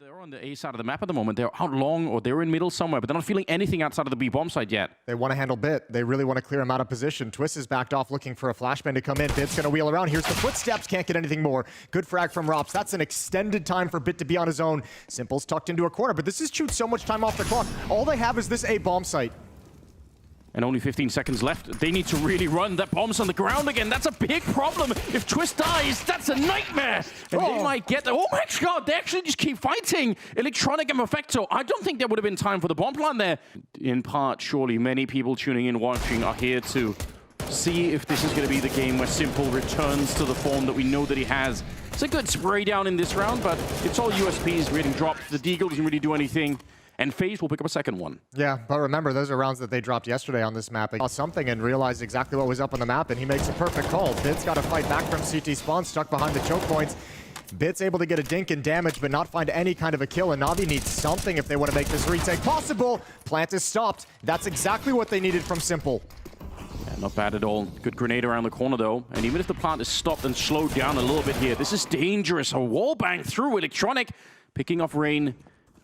They're on the A side of the map at the moment. They're out long or they're in middle somewhere, but they're not feeling anything outside of the B bomb side yet. They want to handle Bit. They really want to clear him out of position. Twist is backed off looking for a flashbang to come in. Bit's going to wheel around. Here's the footsteps. Can't get anything more. Good frag from Rops. That's an extended time for Bit to be on his own. Simple's tucked into a corner, but this has chewed so much time off the clock. All they have is this A bomb site. And only 15 seconds left. They need to really run. That bomb's on the ground again. That's a big problem. If Twist dies, that's a nightmare. And they might get that. Oh my god, they actually just keep fighting. Electronic and Perfecto. I don't think there would have been time for the bomb plant there. In part, surely many people tuning in, watching are here to see if this is going to be the game where Simple returns to the form that we know that he has. It's a good spray down in this round, but it's all USPs getting dropped. The Deagle doesn't really do anything. And FaZe will pick up a second one. Yeah, but remember, those are rounds that they dropped yesterday on this map. They saw something and realized exactly what was up on the map, and he makes a perfect call. Bit's got to fight back from CT spawn, stuck behind the choke points. Bit's able to get a dink and damage, but not find any kind of a kill, and NaVi needs something if they want to make this retake possible. Plant is stopped. That's exactly what they needed from Simple. Yeah, not bad at all. Good grenade around the corner, though. And even if the plant is stopped and slowed down a little bit here, this is dangerous. A wall bang through Electronic, picking off Rain.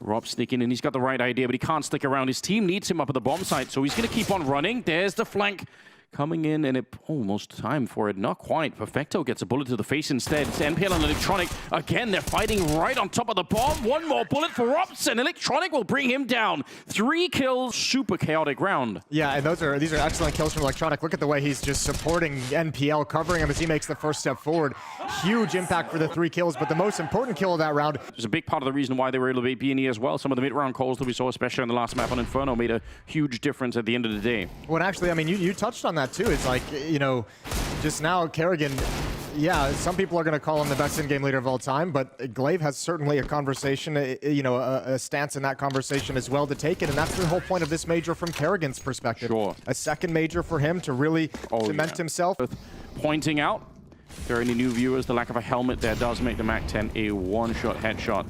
Rob sneaking in, he's got the right idea, but he can't stick around. His team needs him up at the bomb site, so he's going to keep on running. There's the flank coming in, and it almost time for it. Not quite. Perfecto gets a bullet to the face instead. It's NPL and Electronic. Again, they're fighting right on top of the bomb. One more bullet for Robson. Electronic will bring him down. 3 kills. Super chaotic round. Yeah, and these are excellent kills from Electronic. Look at the way he's just supporting NPL, covering him as he makes the first step forward. Huge impact for the 3 kills, but the most important kill of that round. It's a big part of the reason why they were able to beat B&E as well. Some of the mid-round calls that we saw, especially on the last map on Inferno, made a huge difference at the end of the day. Well, actually, I mean, you touched on that too. It's like, you know, just now Kerrigan, yeah, some people are going to call him the best in-game leader of all time, but Glaive has certainly a conversation, you know, a stance in that conversation as well to take it, and that's the whole point of this major from Kerrigan's perspective. Sure. A second major for him to really cement himself. Pointing out, for any new viewers, the lack of a helmet there does make the MAC-10 a one-shot headshot.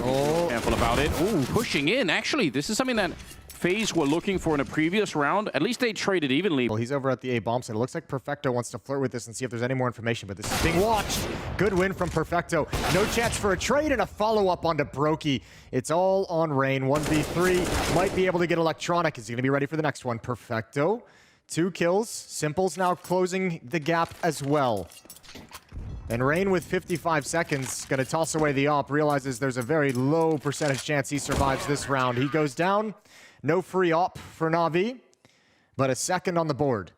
Oh. Careful about it. Ooh, pushing in. Actually, this is something that FaZe were looking for in a previous round. At least they traded evenly. Well, he's over at the A bomb site. It looks like Perfecto wants to flirt with this and see if there's any more information, but this is being watched. Good win from Perfecto. No chance for a trade and a follow-up onto Brokey. It's all on Rain. 1v3. Might be able to get Electronic. Is he going to be ready for the next one? Perfecto. 2 kills. Simple's now closing the gap as well. And Rain with 55 seconds, going to toss away the op, realizes there's a very low percentage chance he survives this round. He goes down. No free op for NaVi, but a second on the board.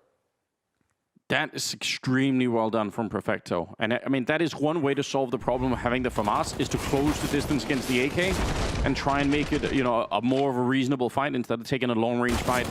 That is extremely well done from Perfecto. And I mean, that is one way to solve the problem of having the FAMAS, is to close the distance against the AK and try and make it, you know, a more of a reasonable fight instead of taking a long-range fight.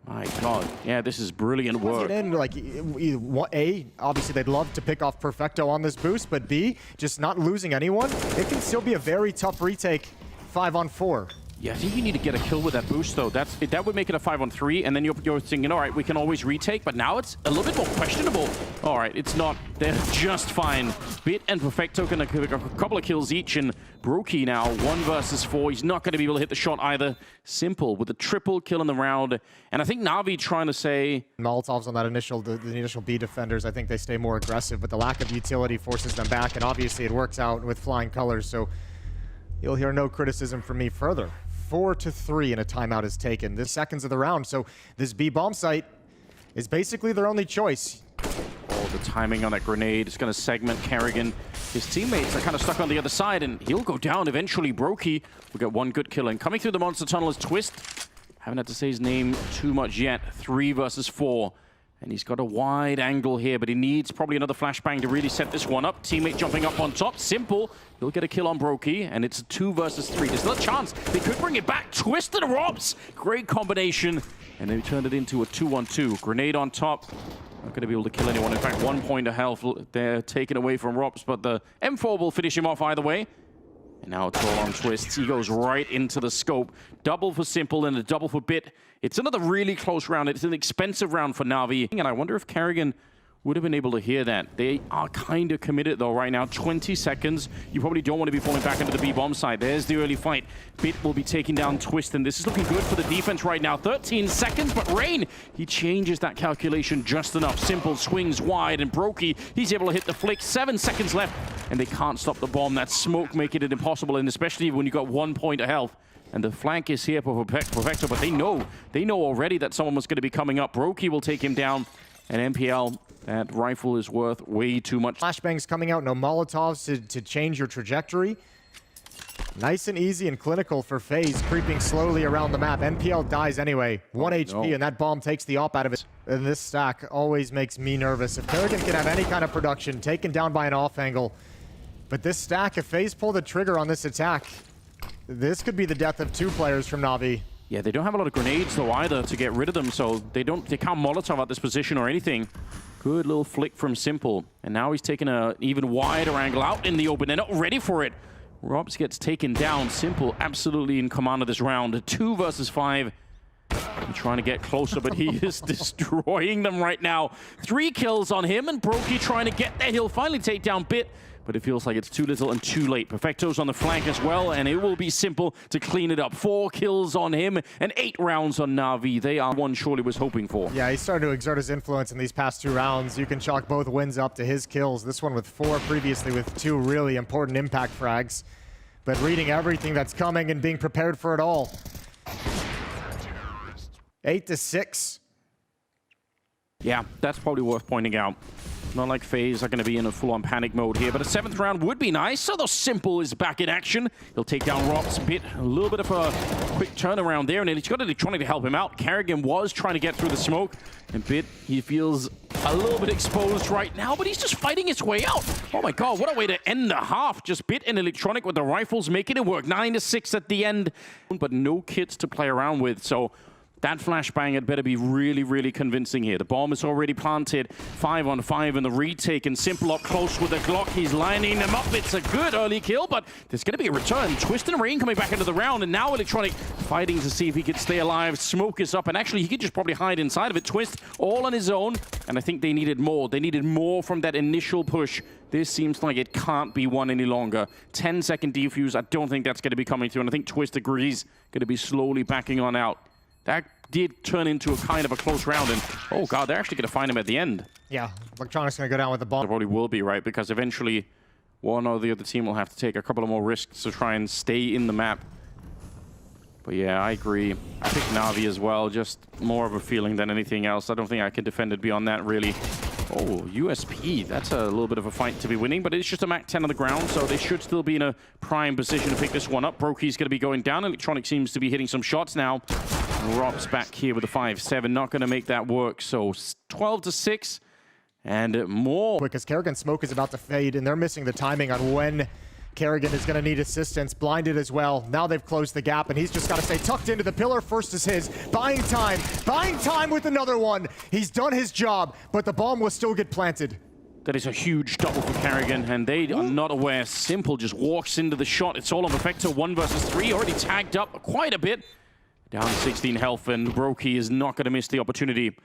My God, yeah, this is brilliant work. Like, A, obviously they'd love to pick off Perfecto on this boost, but B, just not losing anyone. It can still be a very tough retake 5-on-4. Yeah, I think you need to get a kill with that boost, though. That would make it a 5-on-3, and then you're thinking, all right, we can always retake, but now it's a little bit more questionable. All right, it's not. They're just fine. Bit and Perfecto can pick up a couple of kills each, and Brokey now, 1 versus 4. He's not going to be able to hit the shot either. Simple with a triple kill in the round, and I think NaVi trying to say... Molotovs on that the initial B defenders, I think they stay more aggressive, but the lack of utility forces them back, and obviously it works out with flying colors, so you'll hear no criticism from me further. 4-3 and a timeout is taken. This seconds of the round, so this B bomb site is basically their only choice. Oh, the timing on that grenade is going to segment Kerrigan. His teammates are kind of stuck on the other side, and he'll go down eventually. Brokey will get 1 good kill, and coming through the monster tunnel is Twist. Haven't had to say his name too much yet. 3 versus 4. And he's got a wide angle here, but he needs probably another flashbang to really set this one up. Teammate jumping up on top. Simple. He'll get a kill on Brokey, and it's a 2 versus 3. There's still a chance. They could bring it back. Twisted Robs. Great combination. And they turned it into a 2-on-2. Grenade on top. Not going to be able to kill anyone. In fact, 1 point of health they're taken away from Robs, but the M4 will finish him off either way. And now it's all on Twists. He goes right into the scope. Double for Simple and a double for Bit. It's another really close round. It's an expensive round for NaVi. And I wonder if Kerrigan would have been able to hear that. They are kind of committed, though, right now. 20 seconds. You probably don't want to be falling back into the B-bomb side. There's the early fight. Bit will be taking down Twist, and this is looking good for the defense right now. 13 seconds, but Rain, he changes that calculation just enough. Simple swings wide, and Brokey, he's able to hit the flick. 7 seconds left. and they can't stop the bomb. That smoke making it impossible, and especially when you got 1 point of health. And the flank is here for Perfecto, but they know already that someone was going to be coming up. Brokey will take him down, and MPL, that rifle is worth way too much. Flashbangs coming out, no Molotovs to change your trajectory. Nice and easy and clinical for FaZe, creeping slowly around the map. NPL dies anyway, 1 HP, and that bomb takes the op out of it. And this stack always makes me nervous. If Kerrigan can have any kind of production, taken down by an off angle. But this stack, if FaZe pull the trigger on this attack, this could be the death of 2 players from NaVi. Yeah, they don't have a lot of grenades though either to get rid of them, so they can't Molotov out this position or anything. Good little flick from Simple, and now he's taking an even wider angle out in the open. They're not ready for it. Robs gets taken down. Simple absolutely in command of this round. 2 versus 5. I'm trying to get closer, but he is destroying them right now. 3 kills on him, and Brokey trying to get there. He'll finally take down Bit, but it feels like it's too little and too late. Perfecto's on the flank as well, and it will be Simple to clean it up. 4 kills on him and 8 rounds on NaVi. They are one Shorty was hoping for. Yeah, he's starting to exert his influence in these past 2 rounds. You can chalk both wins up to his kills. This one with 4, previously with 2 really important impact frags. But reading everything that's coming and being prepared for it all. 8-6. Yeah, that's probably worth pointing out. Not like FaZe are going to be in a full-on panic mode here, but a 7th round would be nice. So the Simple is back in action. He'll take down Rob's Bit. A little bit of a quick turnaround there, and he's got Electronic to help him out. Kerrigan was trying to get through the smoke, and Bit, he feels a little bit exposed right now, but he's just fighting his way out. Oh my god, what a way to end the half. Just Bit and Electronic with the rifles making it work. 9-6 at the end, but no kits to play around with, so that flashbang had better be really, really convincing here. The bomb is already planted. 5 on 5 in the retake, and Simple up close with the Glock. He's lining them up. It's a good early kill, but there's going to be a return. Twist and Rain coming back into the round, and now Electronic fighting to see if he could stay alive. Smoke is up, and actually he could just probably hide inside of it. Twist all on his own, and I think they needed more. They needed more from that initial push. This seems like it can't be won any longer. 10-second defuse, I don't think that's going to be coming through, and I think Twist agrees, going to be slowly backing on out. That did turn into a kind of a close round, and oh god, they're actually going to find him at the end. Yeah, Electronic's going to go down with the bomb. There probably will be, right? Because eventually one or the other team will have to take a couple of more risks to try and stay in the map. But yeah, I agree. I think NaVi as well, just more of a feeling than anything else. I don't think I can defend it beyond that, really. Oh, USP, that's a little bit of a fight to be winning, but it's just a MAC 10 on the ground, so they should still be in a prime position to pick this one up. Brokey's going to be going down. Electronic seems to be hitting some shots now. Rob's back here with a 5-7, not going to make that work, so 12-6 and more. Because Kerrigan's smoke is about to fade, and they're missing the timing on when Kerrigan is going to need assistance. Blinded as well. Now they've closed the gap, and he's just got to stay tucked into the pillar. First is his. Buying time with another one. He's done his job, but the bomb will still get planted. That is a huge double for Kerrigan, and they are not aware. Simple just walks into the shot. It's all on Perfecto. 1 versus 3, already tagged up quite a bit. Down 16 health, and Brokey is not going to miss the opportunity.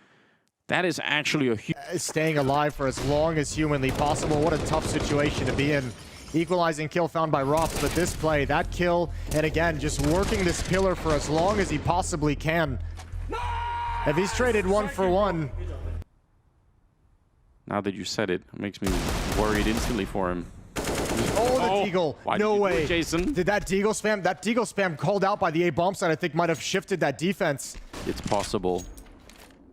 That is actually a huge... Staying alive for as long as humanly possible. What a tough situation to be in. Equalizing kill found by Rops, but this play, that kill, and again, just working this pillar for as long as he possibly can. If he's traded 1 for 1... Now that you said it, it makes me worried instantly for him. Oh, the Deagle. No way. Jason? Did that Deagle spam? That Deagle spam called out by the A bomb side, I think, might have shifted that defense. It's possible.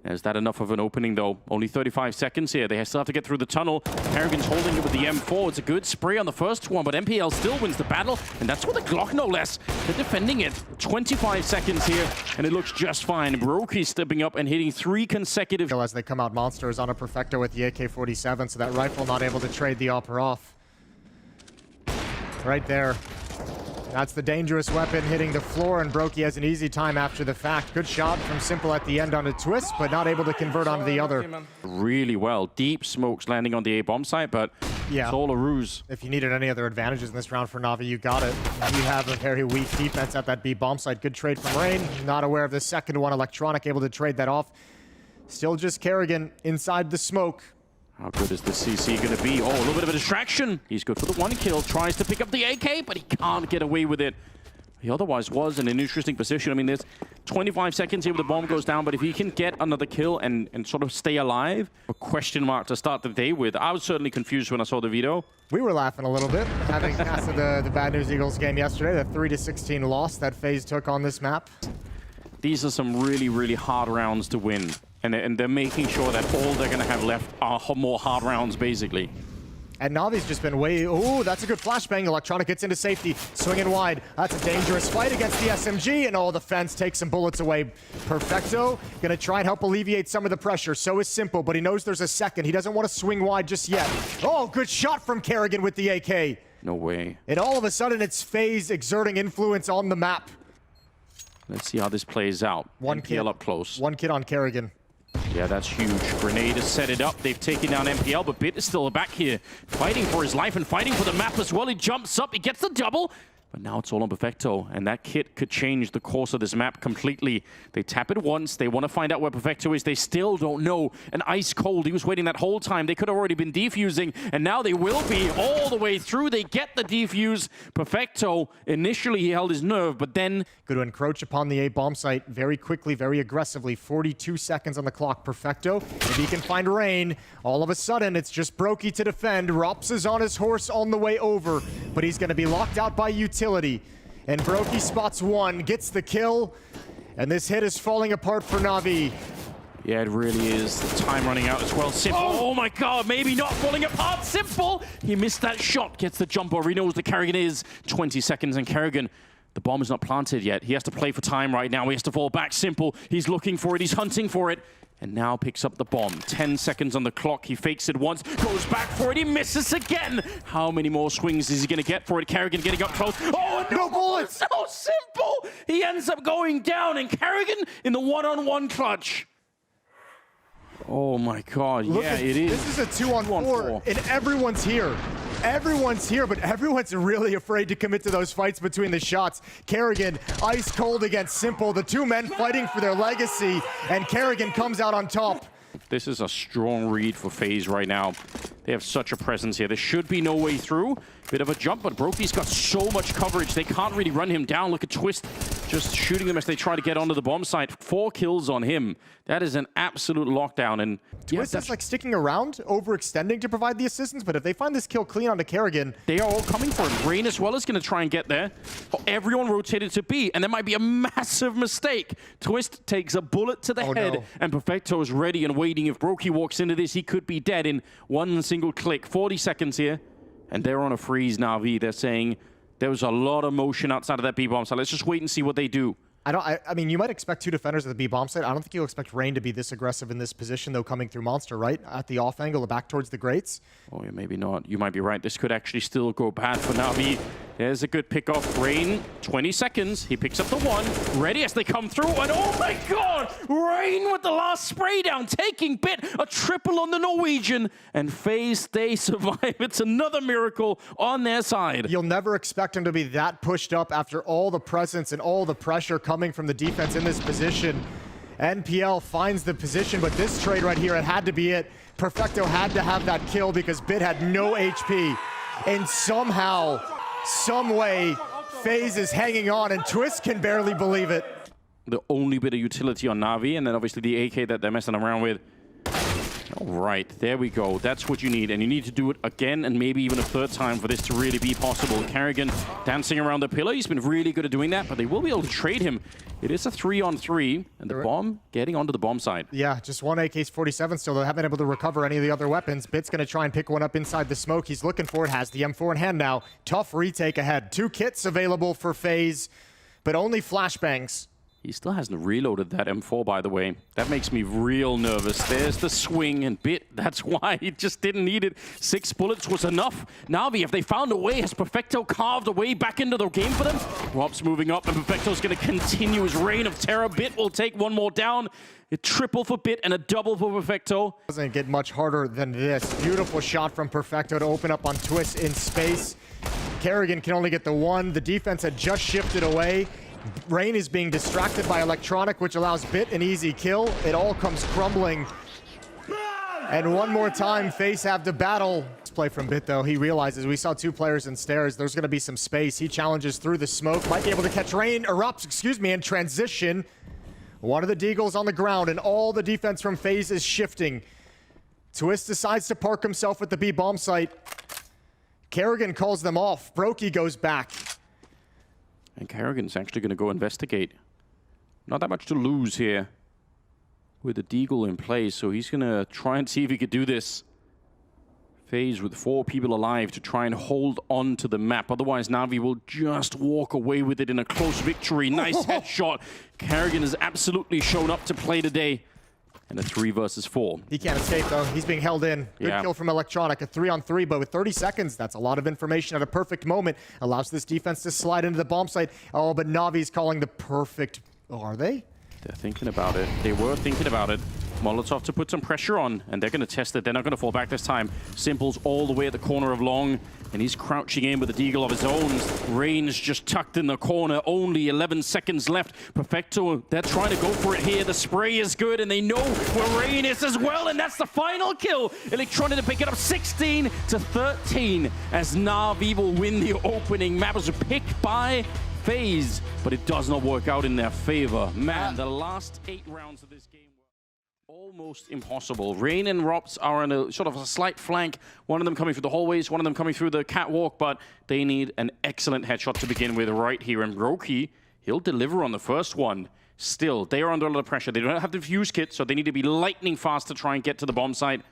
Is that enough of an opening, though? Only 35 seconds here. They still have to get through the tunnel. Kerrigan's holding it with the M4. It's a good spray on the first one, but MPL still wins the battle, and that's with the Glock, no less. They're defending it. 25 seconds here, and it looks just fine. Brokey stepping up and hitting 3 consecutive... As they come out monsters on a Perfecto with the AK-47, so that rifle not able to trade the upper off. Right there. That's the dangerous weapon hitting the floor, and Brokey has an easy time after the fact. Good shot from Simple at the end on a twist, but not able to convert onto the other. Really well. Deep smokes landing on the A-bomb site, but yeah, it's all a ruse. If you needed any other advantages in this round for NaVi, you got it. You have a very weak defense at that B-bomb site. Good trade from Rain. Not aware of the second one. Electronic able to trade that off. Still just Kerrigan inside the smoke. How good is the CC going to be? Oh, a little bit of a distraction. He's good for the 1 kill. Tries to pick up the AK, but he can't get away with it. He otherwise was in an interesting position. I mean, there's 25 seconds here where the bomb goes down, but if he can get another kill and sort of stay alive, a question mark to start the day with. I was certainly confused when I saw the video. We were laughing a little bit, having after the Bad News Eagles game yesterday, the 3-16 loss that FaZe took on this map. These are some really, really hard rounds to win. And they're making sure that all they're going to have left are more hard rounds, basically. And NaVi's just been way... Ooh, that's a good flashbang. Electronic gets into safety, swinging wide. That's a dangerous fight against the SMG, and the fence takes some bullets away. Perfecto gonna try and help alleviate some of the pressure. So is Simple, but he knows there's a second. He doesn't want to swing wide just yet. Oh, good shot from Kerrigan with the AK. No way. And all of a sudden, it's FaZe exerting influence on the map. Let's see how this plays out. One NPL kid up close. One kid on Kerrigan. Yeah, that's huge. Grenade has set it up. They've taken down NPL, but Bit is still back here, fighting for his life and fighting for the map as well. He jumps up, he gets the double, but now it's all on Perfecto, and that kit could change the course of this map completely. They tap it once, they want to find out where Perfecto is. They still don't know. And ice cold, he was waiting that whole time. They could have already been defusing, and now they will be all the way through. They get the defuse. Perfecto, initially he held his nerve, but then... Going to encroach upon the A bomb site very quickly, very aggressively. 42 seconds on the clock. Perfecto, if he can find Rain, all of a sudden it's just Brokey to defend. Rops is on his horse on the way over, but he's going to be locked out by utility. And Brokey spots one, gets the kill, and this hit is falling apart for NaVi. Yeah, it really is. The time running out as well. Simple. Oh my god, maybe not falling apart. Simple. He missed that shot. Gets the jump over. He knows the Kerrigan is. 20 seconds, and Kerrigan, the bomb is not planted yet. He has to play for time right now. He has to fall back. Simple. He's looking for it. He's hunting for it. And now picks up the bomb. 10 seconds on the clock. He fakes it once, goes back for it. He misses again. How many more swings is he going to get for it? Kerrigan getting up close. Oh, no bullets. So Simple. He ends up going down, and Kerrigan in the one-on-one clutch. Oh my god, yeah, it is. This is a 2-on-4, and everyone's here. Everyone's here, but everyone's really afraid to commit to those fights between the shots. Kerrigan, ice cold against Simple, the two men fighting for their legacy, and Kerrigan comes out on top. This is a strong read for FaZe right now. They have such a presence here. There should be no way through. Bit of a jump, but Brokey's got so much coverage. They can't really run him down. Look at Twist just shooting them as they try to get onto the bomb site. 4 kills on him. That is an absolute lockdown. And Twist is like sticking around, overextending to provide the assistance, but if they find this kill clean onto Kerrigan... They are all coming for him. Rain as well is going to try and get there. Everyone rotated to B, and there might be a massive mistake. Twist takes a bullet to the head, and Perfecto is ready and waiting. If Brokey walks into this, he could be dead in one single click. 40 seconds here. And they're on a freeze, NaVi. They're saying there was a lot of motion outside of that B-bomb site. Let's just wait and see what they do. I mean, you might expect 2 defenders at the B-bomb site. I don't think you'll expect Rain to be this aggressive in this position, though, coming through Monster, right? At the off angle, back towards the grates. Oh, yeah, maybe not. You might be right. This could actually still go bad for NaVi. There's a good pick off. Rain, 20 seconds. He picks up the one. Ready as they come through. And oh my god! Rain with the last spray down. Taking Bit. A triple on the Norwegian. And FaZe, they survive. It's another miracle on their side. You'll never expect him to be that pushed up after all the presence and all the pressure coming from the defense in this position. NPL finds the position, but this trade right here, it had to be it. Perfecto had to have that kill because Bit had no HP. And somehow, some way, FaZe is hanging on, and Twist can barely believe it. The only bit of utility on NaVi, and then obviously the AK that they're messing around with. All right, there we go. That's what you need, and you need to do it again and maybe even a third time for this to really be possible. Kerrigan dancing around the pillar. He's been really good at doing that, but they will be able to trade him. It is a 3-on-3, and the bomb getting onto the bomb side. Yeah, just one AK-47 still. They haven't been able to recover any of the other weapons. Bit's going to try and pick one up inside the smoke. He's looking for it, has the M4 in hand now. Tough retake ahead. 2 kits available for FaZe, but only flashbangs. He still hasn't reloaded that M4, by the way. That makes me real nervous. There's the swing and Bit. That's why he just didn't need it. 6 bullets was enough. NaVi, if they found a way, has Perfecto carved a way back into the game for them? Rob's moving up, and Perfecto's going to continue his reign of terror. Bit will take one more down. A triple for Bit and a double for Perfecto. Doesn't get much harder than this. Beautiful shot from Perfecto to open up on Twist in space. Kerrigan can only get the one. The defense had just shifted away. Rain is being distracted by Electronic, which allows Bit an easy kill. It all comes crumbling. And one more time, FaZe have to battle. play from Bit, though. He realizes we saw two players in stairs. There's going to be some space. He challenges through the smoke. Might be able to catch Rain, erupts, in transition. One of the Deagles on the ground, and all the defense from FaZe is shifting. Twist decides to park himself at the B bomb site. Kerrigan calls them off. Brokey goes back. And Kerrigan's actually going to go investigate. Not that much to lose here with the Deagle in play, so he's going to try and see if he could do this. FaZe with 4 people alive to try and hold on to the map. Otherwise, NaVi will just walk away with it in a close victory. Nice headshot. Kerrigan has absolutely shown up to play today. And a 3 versus 4. He can't escape, though. He's being held in. Good kill from Electronic. A 3-on-3, but with 30 seconds, that's a lot of information at a perfect moment. Allows this defense to slide into the bomb site. Oh, but NaVi's calling the perfect... Oh, are they? They're thinking about it. They were thinking about it. Molotov to put some pressure on, and they're going to test it. They're not going to fall back this time. Simple's all the way at the corner of Long, and he's crouching in with a Deagle of his own. Rain's just tucked in the corner. Only 11 seconds left. Perfecto, they're trying to go for it here. The spray is good, and they know where Rain is as well, and that's the final kill. Electronic to pick it up 16-13 as NaVi will win the opening map. It was picked by FaZe, but it does not work out in their favor. Man, the last 8 rounds of this game were almost impossible. Rain and Rops are on a sort of a slight flank. One of them coming through the hallways, one of them coming through the catwalk, but they need an excellent headshot to begin with right here. And Brokey, he'll deliver on the first one. Still, they are under a lot of pressure. They don't have the fuse kit, so they need to be lightning fast to try and get to the bomb site.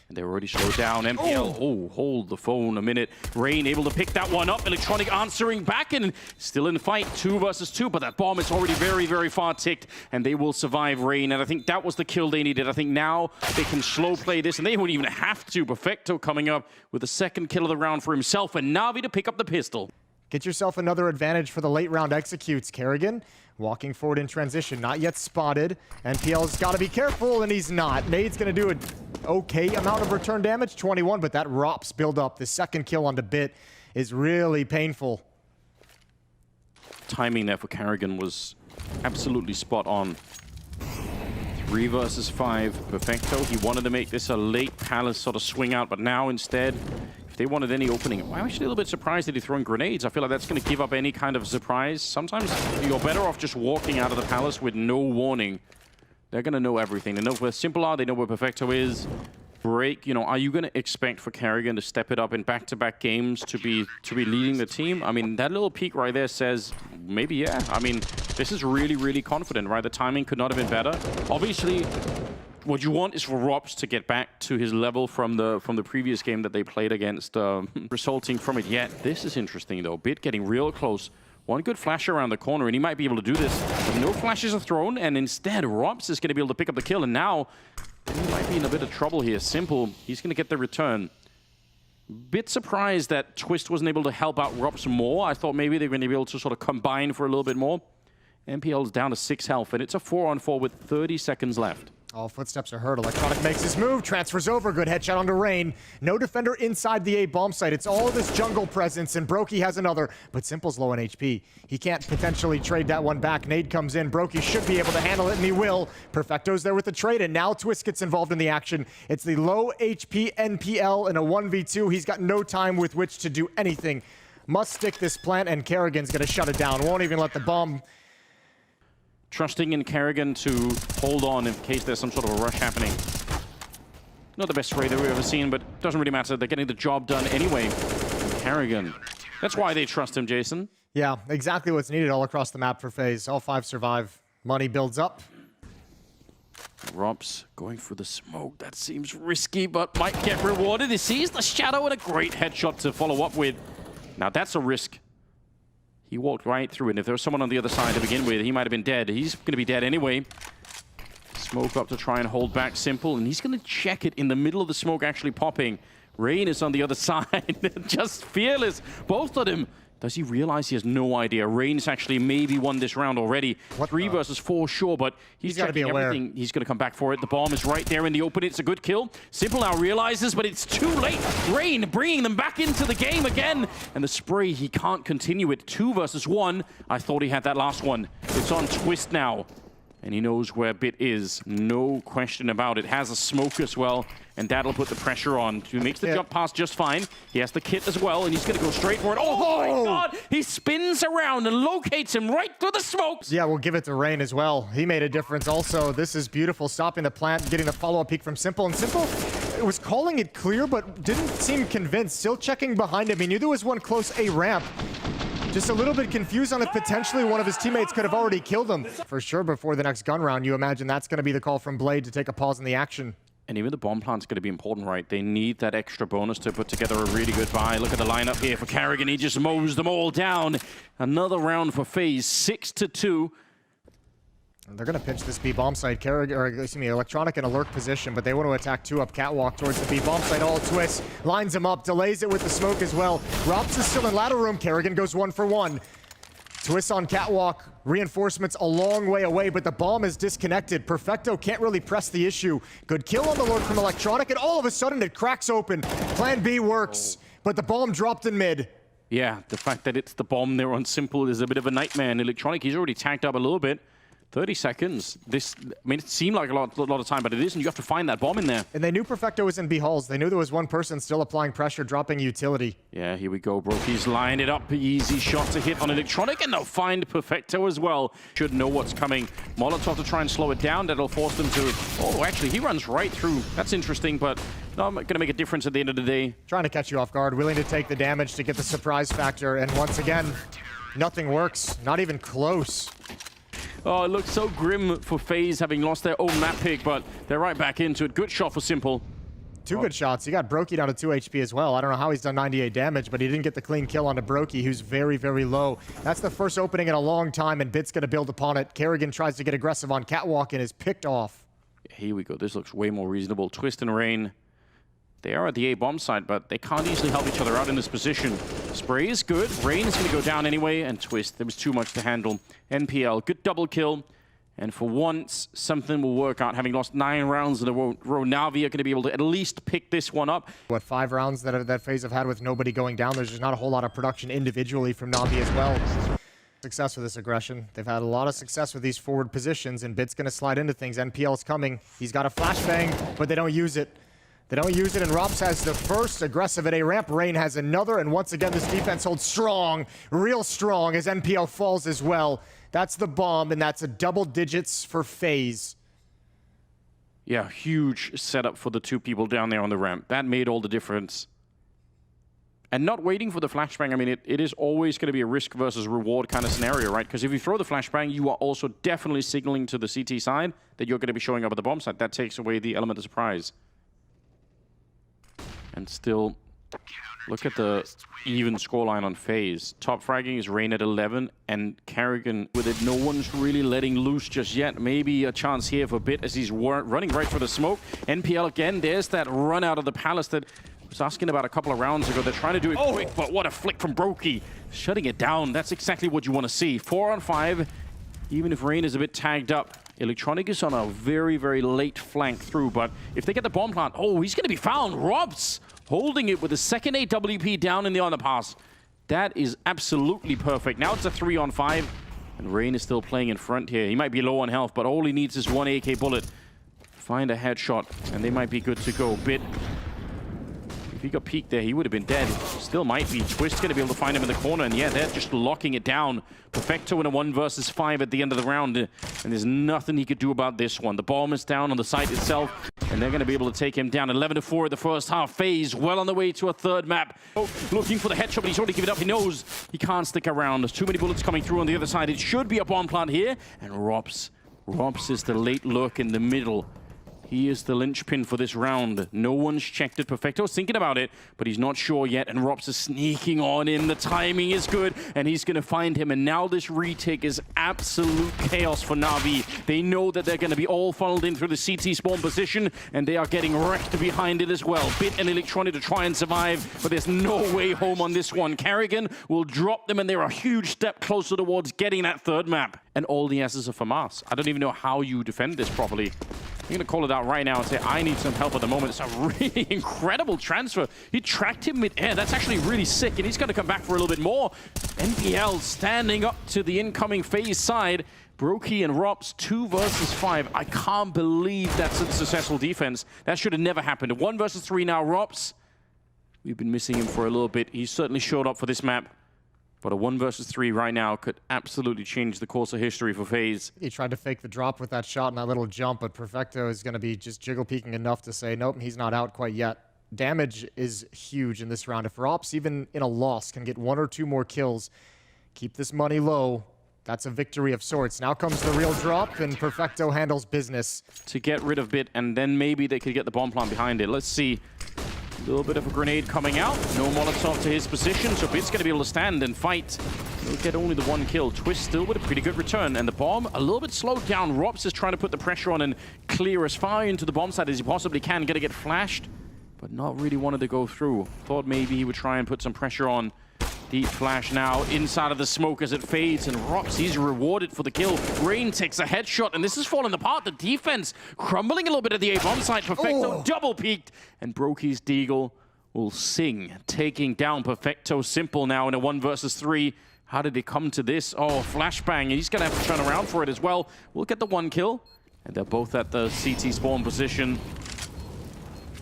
And they're already slowed down. MPL, hold the phone a minute. Rain able to pick that one up. Electronic answering back and still in fight. 2 versus 2, but that bomb is already very, very far ticked. And they will survive Rain. And I think that was the kill they needed. I think now they can slow play this, and they won't even have to. Perfecto coming up with the second kill of the round for himself, and NaVi to pick up the pistol. Get yourself another advantage for the late round executes. Kerrigan walking forward in transition, not yet spotted. NPL's got to be careful, and he's not. Nade's going to do an okay amount of return damage, 21, but that ROPS build up. The second kill onto Bit is really painful. Timing there for Kerrigan was absolutely spot on. 3 versus 5, Perfecto. He wanted to make this a late Palace sort of swing out, but now instead, if they wanted any opening, I'm actually a little bit surprised that he's throwing grenades. I feel like that's going to give up any kind of surprise. Sometimes you're better off just walking out of the Palace with no warning. They're going to know everything. They know where Simple are. They know where Perfecto is. Break, are you going to expect for Kerrigan to step it up in back-to-back games to be leading the team? I mean, that little peek right there says maybe, yeah. I mean, this is really, really confident, right? The timing could not have been better. Obviously, what you want is for Rops to get back to his level from the previous game that they played against, resulting from it yet. This is interesting, though. Bit getting real close. One good flash around the corner, and he might be able to do this. But no flashes are thrown, and instead, Rops is going to be able to pick up the kill, and now he might be in a bit of trouble here. Simple, he's going to get the return. Bit surprised that Twist wasn't able to help out Rops more. I thought maybe they were going to be able to sort of combine for a little bit more. MPL's down to 6 health, and it's a 4-on-4 with 30 seconds left. All footsteps are heard. Electronic makes his move, transfers over. Good headshot onto Rain. No defender inside the A bomb site. It's all this jungle presence, and Brokey has another, but Simple's low on HP. He can't potentially trade that one back. Nade comes in. Brokey should be able to handle it, and he will. Perfecto's there with the trade, and now Twist gets involved in the action. It's the low HP NPL in a 1v2. He's got no time with which to do anything. Must stick this plant, and Kerrigan's going to shut it down. Won't even let the bomb... Trusting in Kerrigan to hold on in case there's some sort of a rush happening. Not the best spray that we've ever seen, but doesn't really matter. They're getting the job done anyway. Kerrigan. That's why they trust him, Jason. Yeah, exactly what's needed all across the map for FaZe. All 5 survive. Money builds up. Rops going for the smoke. That seems risky, but might get rewarded. He sees the shadow and a great headshot to follow up with. Now that's a risk. He walked right through it, and if there was someone on the other side to begin with, he might have been dead. He's going to be dead anyway. Smoke up to try and hold back Simple, and he's going to check it in the middle of the smoke actually popping. Rain is on the other side, just fearless. Both of them. Does he realize he has no idea? Rain's actually maybe won this round already. 3 versus 4, sure, but he's got to be aware. Everything. He's going to come back for it. The bomb is right there in the open. It's a good kill. Simple now realizes, but it's too late. Rain bringing them back into the game again. And the spray, he can't continue it. 2 versus 1. I thought he had that last one. It's on Twist now. And he knows where Bit is. No question about it. Has a smoke as well. And that'll put the pressure on. He makes the jump pass just fine. He has the kit as well. And he's going to go straight for it. Oh my God. He spins around and locates him right through the smokes. Yeah, we'll give it to Rain as well. He made a difference also. This is beautiful. Stopping the plant, getting the follow-up peek from Simple. And Simple was calling it clear, but didn't seem convinced. Still checking behind him. He knew there was one close A ramp. Just a little bit confused on if potentially one of his teammates could have already killed him. For sure, before the next gun round, you imagine that's going to be the call from Blade to take a pause in the action. And even the bomb plant's going to be important, right? They need that extra bonus to put together a really good buy. Look at the lineup here for Carrigan. He just mows them all down. Another round for FaZe, 6-2. They're going to pitch this B bomb site. Electronic in a lurk position, but they want to attack 2 up catwalk towards the B bomb site. All Twist lines him up, delays it with the smoke as well. Rops is still in ladder room. Carrigan goes 1 for 1. Twist on catwalk. Reinforcements a long way away, but the bomb is disconnected. Perfecto can't really press the issue. Good kill on the lurk from Electronic, and all of a sudden it cracks open. Plan B works, but the bomb dropped in mid. Yeah, the fact that it's the bomb there on Simple is a bit of a nightmare. And Electronic, he's already tagged up a little bit. 30 seconds. This, I mean, it seemed like a lot of time, but it isn't. You have to find that bomb in there. And they knew Perfecto was in B halls. They knew there was one person still applying pressure, dropping utility. Yeah, here we go, bro. He's lined it up. Easy shot to hit on Electronic, and they'll find Perfecto as well. Should know what's coming. Molotov to try and slow it down. That'll force them to... Oh, actually, he runs right through. That's interesting, but not going to make a difference at the end of the day. Trying to catch you off guard, willing to take the damage to get the surprise factor, and once again, nothing works. Not even close. Oh, it looks so grim for FaZe having lost their own map pick, but they're right back into it. Good shot for Simple. 2 good shots. He got Brokey down to 2 HP as well. I don't know how he's done 98 damage, but he didn't get the clean kill onto Brokey, who's very, very low. That's the first opening in a long time, and Bit's going to build upon it. Carrigan tries to get aggressive on catwalk and is picked off. Here we go. This looks way more reasonable. Twist and Rain. They are at the A bomb site, but they can't easily help each other out in this position. Spray is good. Rain is going to go down anyway, and Twist. There was too much to handle. NPL, good double kill. And for once, something will work out. Having lost 9 rounds in a row, NaVi are going to be able to at least pick this one up. What, 5 rounds that FaZe have had with nobody going down? There's just not a whole lot of production individually from NaVi as well. Success with this aggression. They've had a lot of success with these forward positions, and Bit's going to slide into things. NPL's coming. He's got a flashbang, but they don't use it. They don't use it, and Rops has the first aggressive at A ramp. Rain has another, and once again, this defense holds strong, real strong, as NPL falls as well. That's the bomb, and that's a double digits for FaZe. Yeah, huge setup for the 2 people down there on the ramp. That made all the difference. And not waiting for the flashbang, I mean, it is always going to be a risk versus reward kind of scenario, right? Because if you throw the flashbang, you are also definitely signaling to the CT side that you're going to be showing up at the bomb site. That takes away the element of surprise. And still, look at the even scoreline on FaZe. Top fragging is Rain at 11, and Carrigan with it. No one's really letting loose just yet. Maybe a chance here for Bit as he's running right for the smoke. NPL again, there's that run out of the palace that I was asking about a couple of rounds ago. They're trying to do it quick, but what a flick from Brokey. Shutting it down, that's exactly what you want to see. 4 on 5, even if Rain is a bit tagged up. Electronic is on a very, very late flank through, but if they get the bomb plant, oh, he's going to be found. Robs holding it with the second AWP down in the underpass. That is absolutely perfect. Now it's a 3 on 5, and Rain is still playing in front here. He might be low on health, but all he needs is 1 AK bullet. Find a headshot, and they might be good to go. Bit. If he got peeked there, he would have been dead. Still might be. Twist going to be able to find him in the corner, and yeah, they're just locking it down. Perfecto in a 1 versus 5 at the end of the round, and there's nothing he could do about this one. The bomb is down on the site itself, and they're going to be able to take him down. 11-4 at the first half. FaZe well on the way to a 3rd map. Oh, looking for the headshot, but he's already given up. He knows he can't stick around. There's too many bullets coming through on the other side. It should be a bomb plant here, and Rops is the late lurk in the middle. He is the linchpin for this round. No one's checked it. Perfecto's thinking about it, but he's not sure yet. And Rops is sneaking on in. The timing is good, and he's going to find him. And now this retake is absolute chaos for NaVi. They know that they're going to be all funneled in through the CT spawn position, and they are getting wrecked behind it as well. Bit and Electronic to try and survive, but there's no way home on this one. Carrigan will drop them, and they're a huge step closer towards getting that 3rd map. And all the S's are FAMAS. I don't even know how you defend this properly. You're going to call it out right now and say, I need some help at the moment. It's a really incredible transfer. He tracked him mid-air. That's actually really sick, and he's going to come back for a little bit more. NPL standing up to the incoming FaZe side. Brokey and Rops, 2 versus 5. I can't believe that's a successful defense. That should have never happened. 1 versus 3 now, Rops. We've been missing him for a little bit. He certainly showed up for this map. But a 1 versus 3 right now could absolutely change the course of history for FaZe. He tried to fake the drop with that shot and that little jump, but Perfecto is going to be just jiggle peeking enough to say, nope, he's not out quite yet. Damage is huge in this round. If Rops, even in a loss, can get 1 or 2 more kills, keep this money low, that's a victory of sorts. Now comes the real drop, and Perfecto handles business. To get rid of Bit, and then maybe they could get the bomb plant behind it. Let's see. A little bit of a grenade coming out. No Molotov to his position, so Bit's going to be able to stand and fight. He'll get only the 1 kill. Twist still with a pretty good return. And the bomb a little bit slowed down. Rops is trying to put the pressure on and clear as far into the bomb site as he possibly can. Going to get flashed, but not really wanted to go through. Thought maybe he would try and put some pressure on. Deep flash now inside of the smoke as it fades, and Rops, he's rewarded for the kill. Rain takes a headshot, and this is falling apart. The defense crumbling a little bit at the A-bomb site. Perfecto double peaked, and Brokey's Deagle will sing, taking down Perfecto Simple now in a 1 versus 3. How did it come to this? Oh, flashbang. He's going to have to turn around for it as well. We'll get the 1 kill, and they're both at the CT spawn position.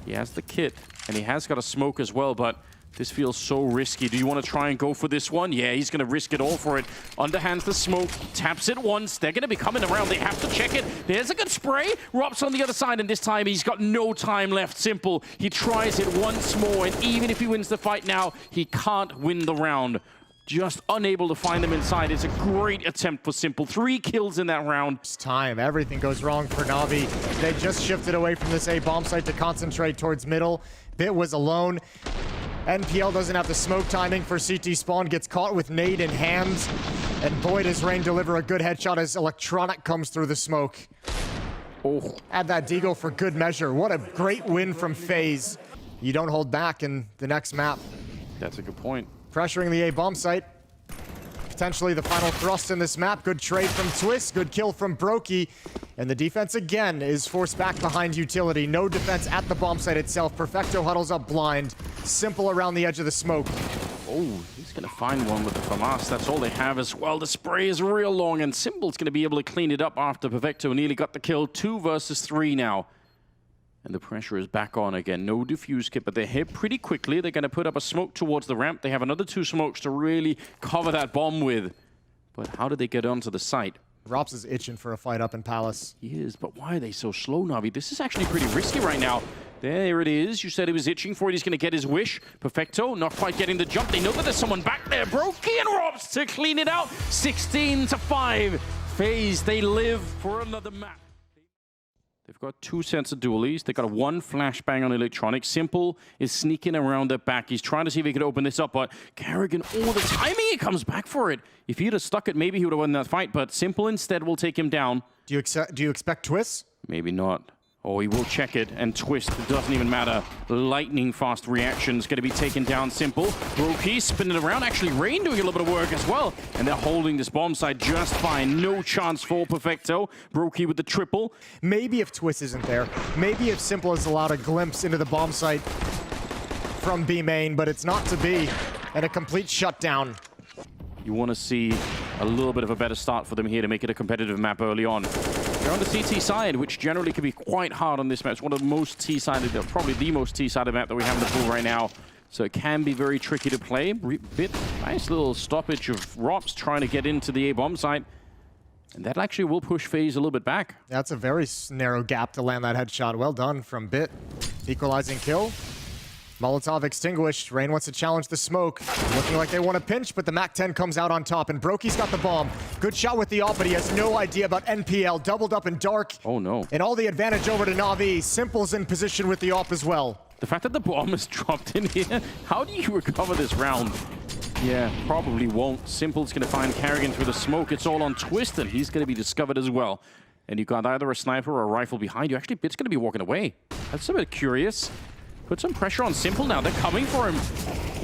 He has the kit, and he has got a smoke as well, but this feels so risky. Do you want to try and go for this one? Yeah, he's going to risk it all for it. Underhands the smoke, taps it once. They're going to be coming around. They have to check it. There's a good spray. Rops on the other side, and this time he's got no time left. Simple. He tries it once more, and even if he wins the fight now, he can't win the round. Just unable to find them inside. It's a great attempt for Simple. 3 kills in that round. It's time. Everything goes wrong for NaVi. They just shifted away from this A-bomb site to concentrate towards middle. Bit was alone. NPL doesn't have the smoke timing for CT spawn, gets caught with nade in hands, and boy does Rain deliver a good headshot as Electronic comes through the smoke. Oh, Add that deagle for good measure. What a great win from FaZe. You don't hold back in the next map. that's a good point. Pressuring the A-bomb site. Potentially the final thrust in this map. Good trade from Twist, good kill from Brokey. And the defense again is forced back behind utility. No defense at the bomb site itself. Perfecto huddles up blind. Simple around the edge of the smoke. Oh, he's going to find one with the FAMAS. That's all they have as well. The spray is real long, and Simple's going to be able to clean it up after Perfecto nearly got the kill. 2 versus 3 now. And the pressure is back on again. No defuse kit, but they're hit pretty quickly. They're going to put up a smoke towards the ramp. They have another 2 smokes to really cover that bomb with. But how did they get onto the site? Rops is itching for a fight up in Palace. He is, but why are they so slow, NaVi? This is actually pretty risky right now. There it is. You said he was itching for it. He's going to get his wish. Perfecto, not quite getting the jump. They know that there's someone back there. Brokey and Rops to clean it out. 16-5. FaZe, they live for another map. They've got 2 sets of dualies. They've got a 1 flashbang on Electronic. Simple is sneaking around their back. He's trying to see if he could open this up, but Carrigan, all the timing, he comes back for it. If he'd have stuck it, maybe he would have won that fight, but Simple instead will take him down. Do you expect Twist? Maybe not. Oh, he will check it, and Twist, it doesn't even matter. Lightning fast reactions going to be taken down. Simple. Brokey spinning around. Actually, Rain doing a little bit of work as well. And they're holding this bomb site just fine. No chance for Perfecto. Brokey with the triple. Maybe if Twist isn't there. Maybe if Simple has allowed a glimpse into the bomb site from B main, but it's not to be. And a complete shutdown. You want to see a little bit of a better start for them here to make it a competitive map early on. They're on the CT side, which generally can be quite hard on this map. It's one of the most T-sided, probably the most T-sided map that we have in the pool right now. So it can be very tricky to play. Nice little stoppage of Rops trying to get into the A-bomb site. And that actually will push FaZe a little bit back. That's a very narrow gap to land that headshot. Well done from Bit. Equalizing kill. Molotov extinguished. Rain wants to challenge the smoke. Looking like they want to pinch, but the MAC-10 comes out on top, and Brokey's got the bomb. Good shot with the AWP, but he has no idea about NPL. Doubled up in dark. Oh, no. And all the advantage over to NaVi. Simple's in position with the AWP as well. The fact that the bomb is dropped in here, how do you recover this round? Yeah, probably won't. Simple's going to find Carrigan through the smoke. It's all on Twist, and he's going to be discovered as well. And you've got either a sniper or a rifle behind you. Actually, Bit's going to be walking away. That's a bit curious. Put some pressure on Simple now. They're coming for him.